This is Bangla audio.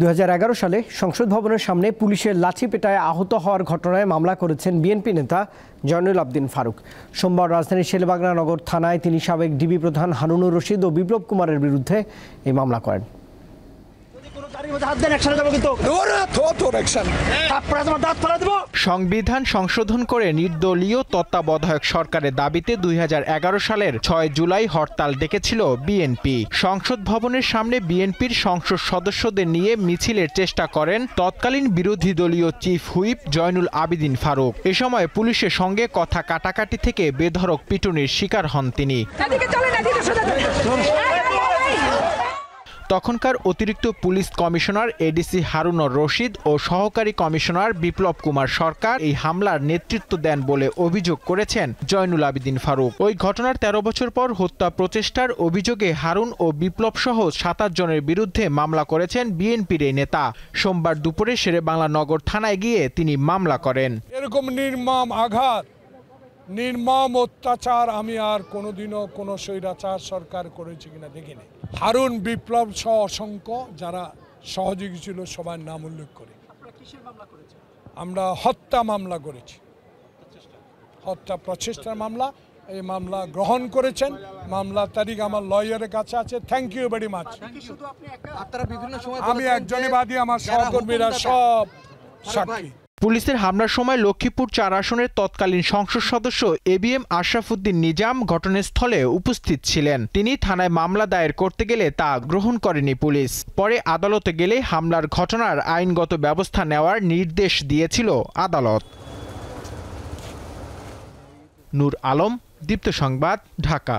2011 সালে সংসদ ভবনের সামনে পুলিশের লাঠিপেটায় আহত হওয়ার ঘটনায় মামলা করেছেন বিএনপি নেতা জয়নুল আবেদিন ফারুক। সোমবার রাজধানীর শেরেবাংলা নগর থানায় তিনি সাবেক ডিবি প্রধান হারুনুর রশিদ ও বিপ্লব কুমারের বিরুদ্ধে এই মামলা করেন। সংবিধান সংশোধন করে নির্দলীয় তত্ত্বাবধায়ক সরকারের দাবিতে 2011 সালের 6 জুলাই হরতাল ডেকেছিল বিএনপি। সংসদ ভবনের সামনে বিএনপির সংসদ সদস্যদের নিয়ে মিছিলের চেষ্টা করেন তৎকালীন বিরোধী দলীয় চিফ হুইপ জয়নুল আবেদিন ফারুক। এ সময় পুলিশের সঙ্গে কথা কাটাকাটি থেকে বেধড়ক পিটুনির শিকার হন তিনি। তখনকার অতিরিক্ত police commissioner ADC Harunur Rashid ও সহকারী কমিশনার বিপ্লব কুমার সরকার এই হামলার নেতৃত্ব দেন বলে অভিযোগ করেছেন জয়নুল আবেদিন ফারুক। ওই ঘটনার 13 বছর পর হত্যা প্রচেষ্টার অভিযোগে হারুন ও বিপ্লব সহ 27 জনের বিরুদ্ধে মামলা করেছেন বিএনপির এই নেতা। সোমবার দুপুরে শেরেবাংলা নগর থানায় গিয়ে তিনি মামলা করেন। এরকম নির্মম আঘাত, নির্মম অত্যাচার আমি আর কোনোদিনও কোনো স্বৈরাচার সরকার করেছে কিনা দেখিনি। হারুন, বিপ্লব সহ অসংখ্য যারা সহযোগী ছিল সবার নাম উল্লেখ করে আমরা হত্যা মামলা করেছি, হত্যা প্রচেষ্টার মামলা। এই মামলা গ্রহণ করেছেন, মামলা তারিখ আমার লয়ারের কাছে আছে। Thank you very much. আমি একজনই বাদী, আমার সহকর্মীরা সব সাক্ষী। পুলিশের হামলার সময় লক্ষ্মীপুর 4 আসনের তৎকালীন সংসদ সদস্য এবিএম আশরাফুদ্দিন নিজাম ঘটনাস্থলে উপস্থিত ছিলেন। তিনি থানায় মামলা দায়ের করতে গেলে তা গ্রহণ করেনি পুলিশ। পরে আদালতে গেলে হামলার ঘটনার আইনগত ব্যবস্থা নেওয়ার নির্দেশ দিয়েছিল আদালত। নূর আলম, দীপ্ত সংবাদ, ঢাকা।